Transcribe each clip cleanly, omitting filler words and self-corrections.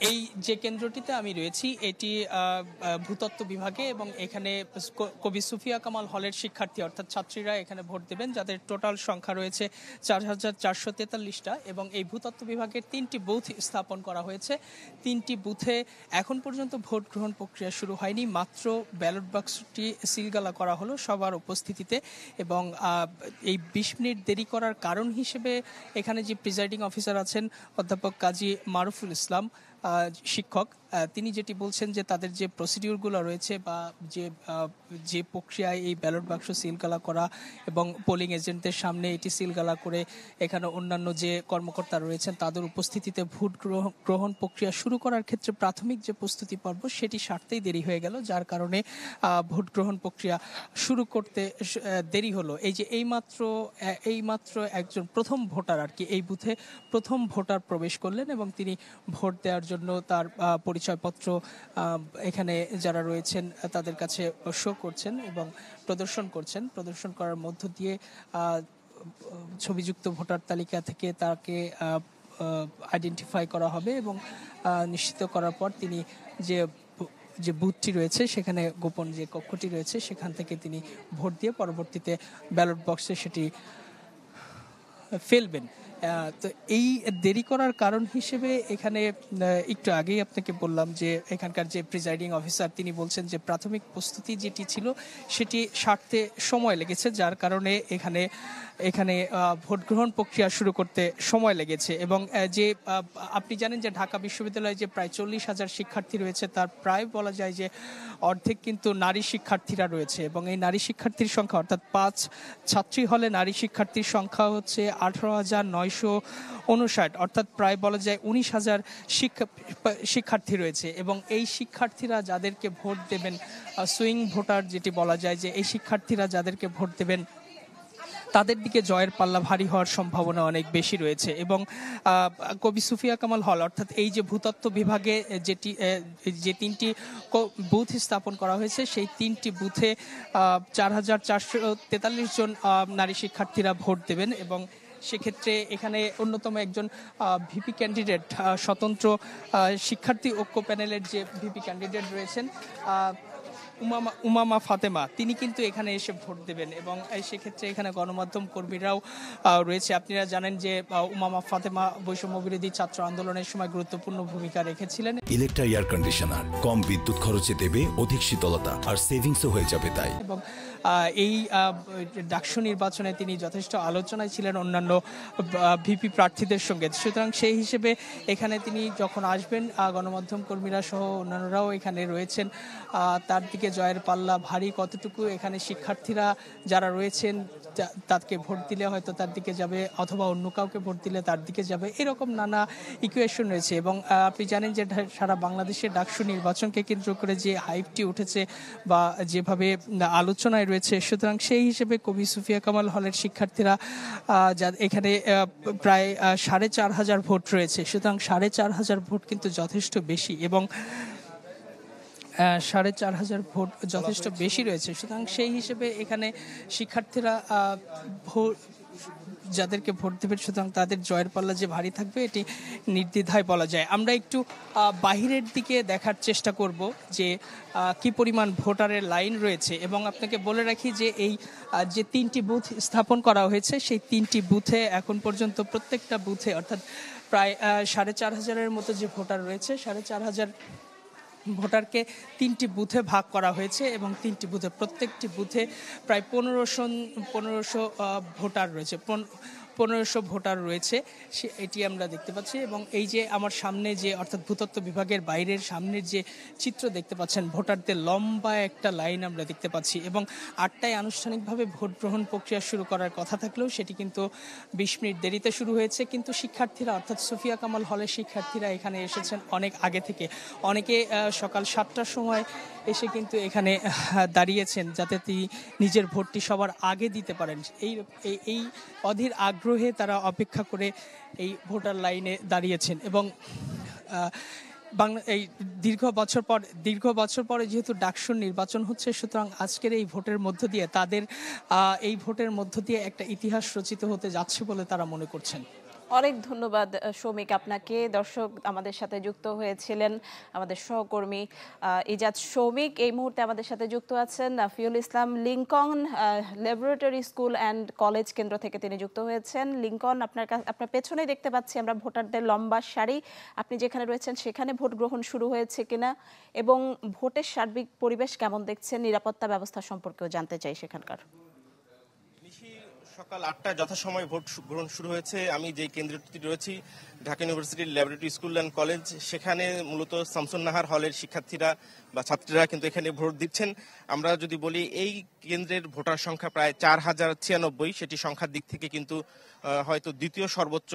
এই যে কেন্দ্রটিতে আমি রয়েছি এটি ভূতত্ত্ব বিভাগে এবং এখানে কবি সুফিয়া কামাল হলের শিক্ষার্থী অর্থাৎ ছাত্রীরা এখানে ভোট দেবেন, যাদের টোটাল সংখ্যা রয়েছে 4,443টা এবং এই ভূতত্ত্ব বিভাগের 3টি বুথ স্থাপন করা হয়েছে। 3টি বুথে এখন পর্যন্ত ভোট গ্রহণ প্রক্রিয়া শুরু হয়নি, মাত্র ব্যালট বাক্সটি সিলগালা করা হলো সবার উপস্থিতিতে। এবং এই 20 মিনিট দেরি করার কারণ হিসেবে এখানে যে প্রিজাইডিং অফিসার আছেন অধ্যাপক কাজী মারুফুল ইসলাম শিক্ষক, তিনি যেটি বলছেন যে তাদের যে প্রসিডিউরগুলো রয়েছে বা যে প্রক্রিয়ায় এই ব্যালট বাক্স সিলগালা করা এবং পোলিং এজেন্টদের সামনে এটি সিলগালা করে এখানে অন্যান্য যে কর্মকর্তা রয়েছেন তাদের উপস্থিতিতে ভোট গ্রহণ প্রক্রিয়া শুরু করার ক্ষেত্রে প্রাথমিক যে প্রস্তুতি পর্ব সেটি সারতেই দেরি হয়ে গেল, যার কারণে ভোট গ্রহণ প্রক্রিয়া শুরু করতে দেরি হলো। এই যে এইমাত্র একজন প্রথম ভোটার আর কি এই বুথে প্রথম ভোটার প্রবেশ করলেন এবং তিনি ভোট দেওয়ার জন্য তার পরিচয়পত্র এখানে যারা রয়েছেন তাদের কাছে শো করছেন এবং প্রদর্শন করার মধ্য দিয়ে ছবিযুক্ত ভোটার তালিকা থেকে তাকে আইডেন্টিফাই করা হবে এবং নিশ্চিত করার পর তিনি যে বুথটি রয়েছে সেখানে গোপন যে কক্ষটি রয়েছে সেখান থেকে তিনি ভোট দিয়ে পরবর্তীতে ব্যালট বক্সে সেটি ফেলবেন। তো এই দেরি করার কারণ হিসেবে এখানে একটু আগেই আপনাকে বললাম যে এখানকার যে প্রিজাইডিং অফিসার তিনি বলছেন যে প্রাথমিক প্রস্তুতি যেটি ছিল সেটি সারতে সময় লেগেছে, যার কারণে এখানে ভোট গ্রহণ প্রক্রিয়া শুরু করতে সময় লেগেছে। এবং যে আপনি জানেন যে ঢাকা বিশ্ববিদ্যালয়ে যে প্রায় 40,000 শিক্ষার্থী রয়েছে তার প্রায় বলা যায় যে অর্ধেক কিন্তু নারী শিক্ষার্থীরা রয়েছে এবং এই নারী শিক্ষার্থীর সংখ্যা অর্থাৎ 5 ছাত্রী হলে নারী শিক্ষার্থীর সংখ্যা হচ্ছে 18,959, অর্থাৎ প্রায় বলা যায় 19,000 শিক্ষার্থী রয়েছে এবং এই শিক্ষার্থীরা যাদেরকে ভোট দেবেন সুইং ভোটার যেটি বলা যায় যে এই শিক্ষার্থীরা যাদেরকে ভোট দেবেন তাদের দিকে জয়ের পাল্লা ভারী হওয়ার সম্ভাবনা অনেক বেশি রয়েছে। এবং কবি সুফিয়া কামাল হল অর্থাৎ এই যে ভূতত্ত্ব বিভাগে যে 3টি বুথ স্থাপন করা হয়েছে সেই 3টি বুথে 4,443 জন নারী শিক্ষার্থীরা ভোট দেবেন এবং সেক্ষেত্রে এখানে অন্যতম একজন ভিপি ক্যান্ডিডেট স্বতন্ত্র শিক্ষার্থী ঐক্য প্যানেলের যে ভিপি ক্যান্ডিডেট রয়েছেন উমামা ফাতেমা, তিনি কিন্তু এখানে এসে ভোট দেবেন এবং সেক্ষেত্রে এখানে গণমাধ্যম কর্মীরাও রয়েছে। আপনারা জানেন যে উমামা ফাতেমা বৈষম্য বিরোধী ছাত্র আন্দোলনের সময় গুরুত্বপূর্ণ ভূমিকা রেখেছিলেন। ইলেকট্রা এয়ার কন্ডিশনার কম বিদ্যুৎ খরচে দেবে অধিক শীতলতা আর সেভিংসও হয়ে যাবে তাই। এবং এই ডাকসু নির্বাচনে তিনি যথেষ্ট আলোচনায় ছিলেন অন্যান্য ভিপি প্রার্থীদের সঙ্গে, সুতরাং সেই হিসেবে এখানে তিনি যখন আসবেন গণমাধ্যম কর্মীরা সহ অন্যান্যরাও এখানে রয়েছেন, তার দিকে জয়ের পাল্লা ভারী কতটুকু এখানে শিক্ষার্থীরা যারা রয়েছেন তাকে ভোট দিলে হয়তো তার দিকে যাবে অথবা অন্য কাউকে ভোট দিলে তার দিকে যাবে, এরকম নানা ইকুয়েশন রয়েছে। এবং আপনি জানেন যে সারা বাংলাদেশের ডাকসু নির্বাচনকে কেন্দ্র করে যে হাইপটি উঠেছে বা যেভাবে আলোচনায় রয়েছে, সুতরাং সেই হিসেবে কবি সুফিয়া কামাল হলের শিক্ষার্থীরা এখানে প্রায় 4,500 ভোট রয়েছে, সুতরাং 4,500 ভোট কিন্তু যথেষ্ট বেশি এবং 4,500 ভোট যথেষ্ট বেশি রয়েছে। সুতরাং সেই হিসেবে এখানে শিক্ষার্থীরা যাদেরকে ভোট দেবেন সুতরাং তাদের জয়ের পাল্লা যে ভারী থাকবে এটি নির্দ্বিধায় বলা যায়। আমরা একটু বাহিরের দিকে দেখার চেষ্টা করব যে কি পরিমাণ ভোটারের লাইন রয়েছে এবং আপনাকে বলে রাখি যে এই যে 3টি বুথ স্থাপন করা হয়েছে সেই 3টি বুথে এখন পর্যন্ত প্রত্যেকটা বুথে অর্থাৎ প্রায় 4,500-এর মতো যে ভোটার রয়েছে 4,500 ভোটারকে 3টি বুথে ভাগ করা হয়েছে এবং 3টি বুথে প্রত্যেকটি বুথে প্রায় 1500 ভোটার রয়েছে 1500 ভোটার রয়েছে এটি আমরা দেখতে পাচ্ছি। এবং এই যে আমার সামনে যে অর্থাৎ ভূতত্ত্ব বিভাগের বাইরের সামনের যে চিত্র দেখতে পাচ্ছেন ভোটারদের লম্বা একটা লাইন আমরা দেখতে পাচ্ছি এবং 8টায় আনুষ্ঠানিকভাবে ভোট গ্রহণ প্রক্রিয়া শুরু করার কথা থাকলেও সেটি কিন্তু 20 মিনিট দেরিতে শুরু হয়েছে। কিন্তু শিক্ষার্থীরা অর্থাৎ সুফিয়া কামাল হলের শিক্ষার্থীরা এখানে এসেছেন অনেক আগে থেকে, অনেকে সকাল 7টার সময় এসে কিন্তু এখানে দাঁড়িয়েছেন যাতে তিনি নিজের ভোটটি সবার আগে দিতে পারেন। এই অধীর আগ্রহে তারা অপেক্ষা করে এই ভোটার লাইনে দাঁড়িয়েছেন এবং এই দীর্ঘ বছর পরে যেহেতু ডাকসুর নির্বাচন হচ্ছে সুতরাং আজকের এই ভোটের মধ্য দিয়ে তাদের এই ভোটের মধ্য দিয়ে একটা ইতিহাস রচিত হতে যাচ্ছে বলে তারা মনে করছেন। অনেক ধন্যবাদ সৌমিক আপনাকে। দর্শক আমাদের সাথে যুক্ত হয়েছিলেন আমাদের সহকর্মী ইজাজ সৌমিক। এই মুহূর্তে আমাদের সাথে যুক্ত আছেন Nafiul Islam Lincoln, laboratory school and college কেন্দ্র থেকে তিনি যুক্ত হয়েছেন। লিংকন, আপনার পেছনেই দেখতে পাচ্ছি আমরা ভোটারদের লম্বা সারি। আপনি যেখানে রয়েছেন সেখানে ভোট গ্রহণ শুরু হয়েছে কিনা এবং ভোটের সার্বিক পরিবেশ কেমন দেখছেন, নিরাপত্তা ব্যবস্থা সম্পর্কেও জানতে চাই সেখানকার। সকাল 8টায় যথাসময়ে ভোট গ্রহণ শুরু হয়েছে। আমি যে কেন্দ্রটি রয়েছি ঢাকা ইউনিভার্সিটির ল্যাবরেটরি স্কুল অ্যান্ড কলেজ, সেখানে মূলত শামসুন নাহার হলের শিক্ষার্থীরা বা ছাত্রীরা কিন্তু এখানে ভোট দিচ্ছেন। আমরা যদি বলি এই কেন্দ্রের ভোটার সংখ্যা প্রায় 4096, সেটি সংখ্যার দিক থেকে কিন্তু হয়তো দ্বিতীয় সর্বোচ্চ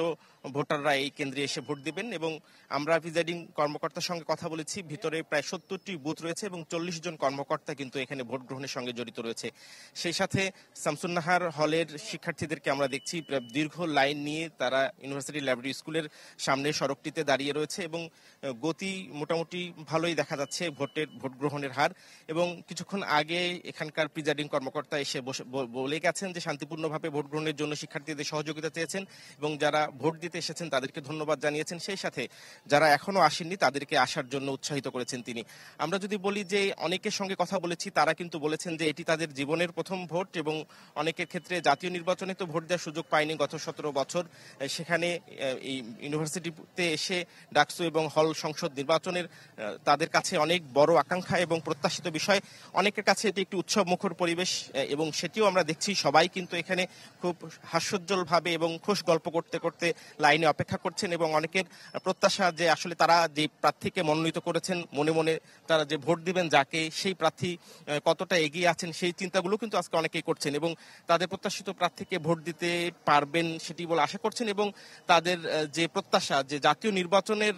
ভোটাররা এই কেন্দ্রে এসে ভোট দিবেন। এবং আমরা প্রিজাইডিং কর্মকর্তার সঙ্গে কথা বলেছি, ভিতরে প্রায় 70টি বুথ রয়েছে এবং 40 জন কর্মকর্তা কিন্তু এখানে ভোট গ্রহণের সঙ্গে জড়িত রয়েছে। সেই সাথে শামসুন নাহার হলের শিক্ষার্থীদেরকে আমরা দেখছি দীর্ঘ লাইন নিয়ে তারা ইউনিভার্সিটি ল্যাবরেটরি স্কুলের সামনে সড়কটিতে দাঁড়িয়ে রয়েছে এবং গতি মোটামুটি ভালোই দেখা যাচ্ছে ভোট গ্রহণের হার। এবং কিছুক্ষণ আগে এখানকার প্রিজাইডিং কর্মকর্তা এসে বলে গেছেন যে শান্তিপূর্ণভাবে ভোট গ্রহণের জন্য শিক্ষার্থীদের সহযোগিতা চেয়েছেন এবং যারা ভোট দিতে এসেছেন তাদেরকে ধন্যবাদ জানিয়েছেন। সেই সাথে যারা এখনো আসেননি তাদেরকে আসার জন্য উৎসাহিত করেছেন তিনি। আমরা যদি বলি যে অনেকের সঙ্গে কথা বলেছি, তারা কিন্তু বলেছেন যে এটি তাদের জীবনের প্রথম ভোট এবং অনেকের ক্ষেত্রে জাতীয় নির্বাচনে তো ভোট দেওয়ার সুযোগ পায়নি গত 17 বছর। সেখানে এই ইউনিভার্সিটিতে এসে ডাকসু এবং হল সংসদ নির্বাচনের তাদের কাছে অনেক বড় আকাঙ্ক্ষা এবং প্রত্যাশিত বিষয়। অনেকের কাছে এটি একটি উৎসব মুখর পরিবেশ এবং সেটিও আমরা দেখছি। সবাই কিন্তু এখানে খুব হাস্যোজ্জ্বল ভাবে এবং খুশ গল্প করতে করতে লাইনে অপেক্ষা করছেন এবং অনেকের প্রত্যাশা যে আসলে তারা যে প্রার্থীকে মনোনীত করেছেন, মনে মনে তারা যে ভোট দিবেন যাকে, সেই প্রার্থী কতটা এগিয়ে আছেন সেই চিন্তাগুলো কিন্তু আজকে অনেকেই করছেন এবং তাদের প্রত্যাশিত প্রার্থীকে ভোট দিতে পারবেন সেটি বলে আশা করছেন। এবং তাদের যে প্রত্যাশা যে জাতীয় নির্বাচনের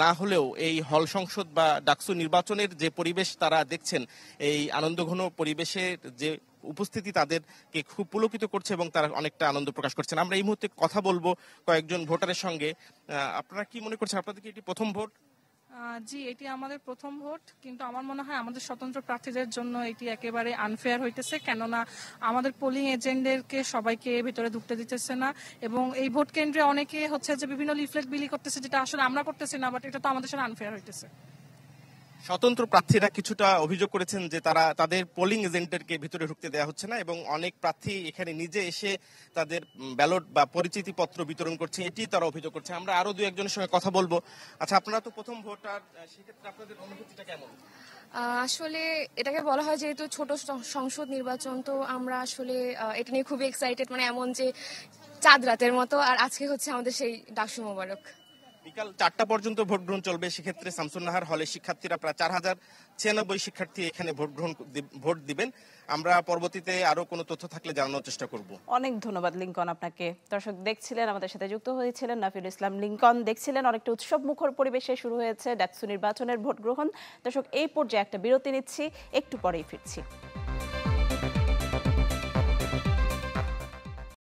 না হলেও এই হল সংসদ বা ডাকসু নির্বাচনের যে পরিবেশ তারা দেখছেন, এই আনন্দঘন পরিবেশের যে উপস্থিতি তাদেরকে খুব পুলকিত করছে এবং তারা অনেকটা আনন্দ প্রকাশ করছেন। আমরা এই মুহূর্তে কথা বলবো কয়েকজন ভোটারের সঙ্গে। আপনারা কি মনে করছেন, আপনাদের কি এটি প্রথম ভোট? জি, এটি আমাদের প্রথম ভোট, কিন্তু আমার মনে হয় আমাদের স্বতন্ত্র প্রার্থীদের জন্য এটি একেবারে আনফেয়ার হইতেছে, কেননা আমাদের পোলিং এজেন্টদেরকে সবাইকে ভেতরে ঢুকতে দিতেছে না এবং এই ভোট কেন্দ্রে অনেকে হচ্ছে যে বিভিন্ন লিফলেট বিলি করতেছে, যেটা আসলে আমরা করতেছি না, বাট এটা তো আমাদের সাথে আনফেয়ার হইতেছে। স্বতন্ত্র প্রার্থীরা কিছুটা অভিযোগ করেছেন যে তারা তাদের পোলিং এজেন্টদেরকে ভিতরে ঢুকতে দেওয়া হচ্ছে না এবং অনেক প্রার্থী এখানে নিজে এসে তাদের ব্যালট বা পরিচিতি পত্র বিতরণ করছে, এটি তারা অভিযোগ করছে। আমরা আরো দু একজনের সঙ্গে কথা বলবো। আচ্ছা, আপনারা তো প্রথম ভোটার, সেক্ষেত্রে আপনাদের অনুভূতিটা কেমন? আসলে এটাকে বলা হয় যেহেতু ছোট সংসদ নির্বাচন, তো আমরা আসলে এটা নিয়ে খুবই এক্সাইটেড, মানে এমন যে চাঁদ রাতের মতো। আর আজকে হচ্ছে আমাদের সেই ডাকসু মোবারক। বিকাল 4টা পর্যন্ত ভোট গ্রহণ চলবে। সেক্ষেত্রে শামসুন নাহার হলে শিক্ষার্থীরা প্রায় 4096 শিক্ষার্থী এখানে ভোট দিবেন। আমরা পরবর্তীতে আরো কোনো তথ্য থাকলে জানানোর চেষ্টা করব। অনেক ধন্যবাদ লিংকন আপনাকে। দর্শক দেখছিলেন, আমাদের সাথে যুক্ত হয়েছিলেন নাফিউল ইসলাম লিংকন। দেখছিলেন অনেকটা উৎসব মুখর পরিবেশে শুরু হয়েছে ডাকসু নির্বাচনের ভোট গ্রহণ। দর্শক, এই পর্যায়ে একটা বিরতি নিচ্ছি, একটু পরেই ফিরছি।